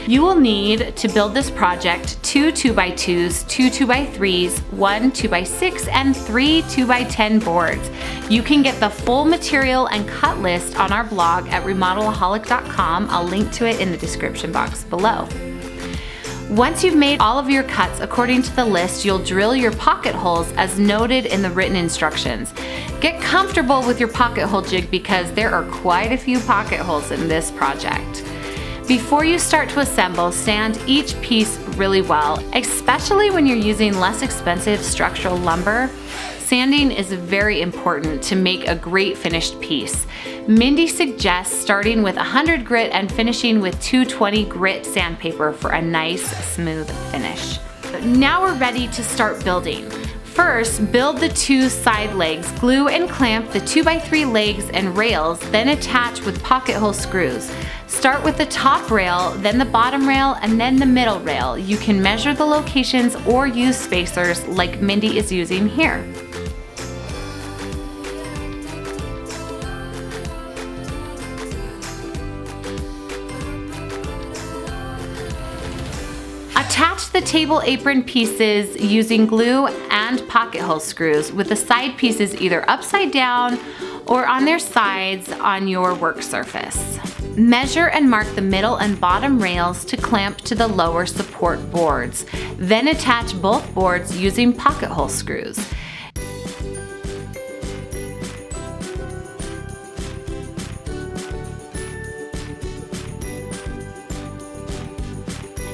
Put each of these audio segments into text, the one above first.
You will need to build this project 2 2x2s, 2 2x3s, 1 2x6, and 3 2x10 boards. You can get the full material and cut list on our blog at Remodelaholic.com. I'll link to it in the description box below. Once you've made all of your cuts according to the list, you'll drill your pocket holes as noted in the written instructions. Get comfortable with your pocket hole jig because there are quite a few pocket holes in this project. Before you start to assemble, sand each piece really well, especially when you're using less expensive structural lumber. Sanding is very important to make a great finished piece. Mindi suggests starting with 100 grit and finishing with 220 grit sandpaper for a nice, smooth finish. Now we're ready to start building. First, build the 2 side legs. Glue and clamp the 2x3 legs and rails, then attach with pocket hole screws. Start with the top rail, then the bottom rail, and then the middle rail. You can measure the locations or use spacers like Mindi is using here. Attach the table apron pieces using glue and pocket hole screws with the side pieces either upside down or on their sides on your work surface. Measure and mark the middle and bottom rails to clamp to the lower support boards. Then attach both boards using pocket hole screws.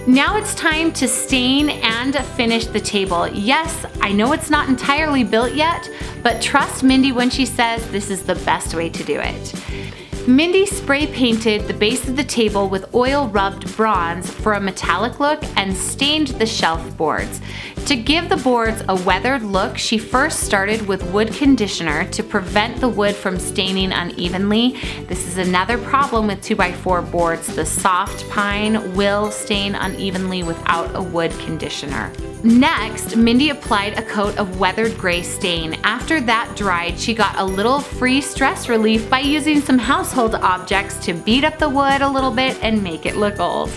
Now it's time to stain and finish the table. Yes, I know it's not entirely built yet, but trust Mindi when she says this is the best way to do it. Mindi spray painted the base of the table with oil rubbed bronze for a metallic look and stained the shelf boards. To give the boards a weathered look, she first started with wood conditioner to prevent the wood from staining unevenly. This is another problem with 2x4 boards. The soft pine will stain unevenly without a wood conditioner. Next, Mindi applied a coat of weathered gray stain. After that dried, she got a little free stress relief by using some household objects to beat up the wood a little bit and make it look old.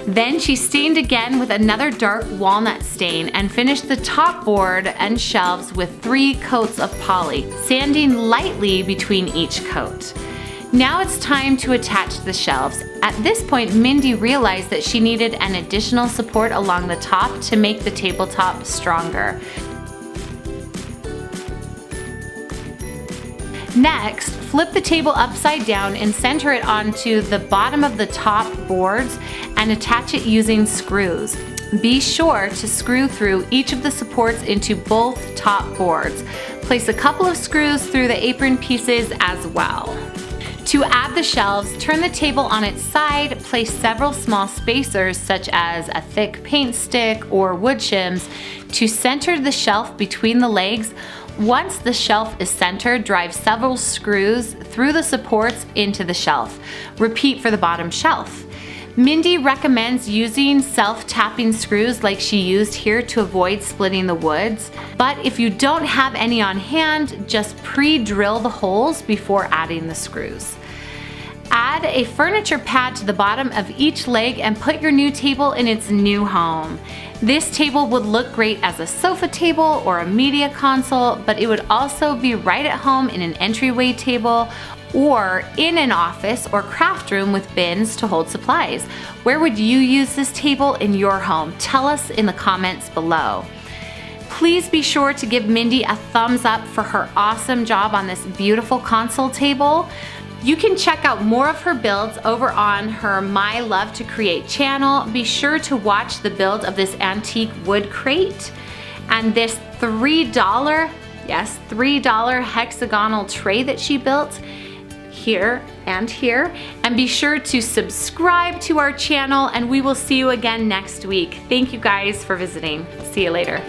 Then she stained again with another dark walnut stain and finished the top board and shelves with 3 coats of poly, sanding lightly between each coat. Now it's time to attach the shelves. At this point, Mindi realized that she needed an additional support along the top to make the tabletop stronger. Next, flip the table upside down and center it onto the bottom of the top boards and attach it using screws. Be sure to screw through each of the supports into both top boards. Place a couple of screws through the apron pieces as well. To add the shelves, turn the table on its side, place several small spacers such as a thick paint stick or wood shims to center the shelf between the legs. Once the shelf is centered, drive several screws through the supports into the shelf. Repeat for the bottom shelf. Mindi recommends using self-tapping screws like she used here to avoid splitting the woods. But if you don't have any on hand, just pre-drill the holes before adding the screws. Add a furniture pad to the bottom of each leg and put your new table in its new home. This table would look great as a sofa table or a media console, but it would also be right at home in an entryway table or in an office or craft room with bins to hold supplies. Where would you use this table in your home? Tell us in the comments below. Please be sure to give Mindi a thumbs up for her awesome job on this beautiful console table. You can check out more of her builds over on her My Love to Create channel. Be sure to watch the build of this antique wood crate and this $3, yes, $3 hexagonal tray that she built here and here. And be sure to subscribe to our channel and we will see you again next week. Thank you guys for visiting. See you later.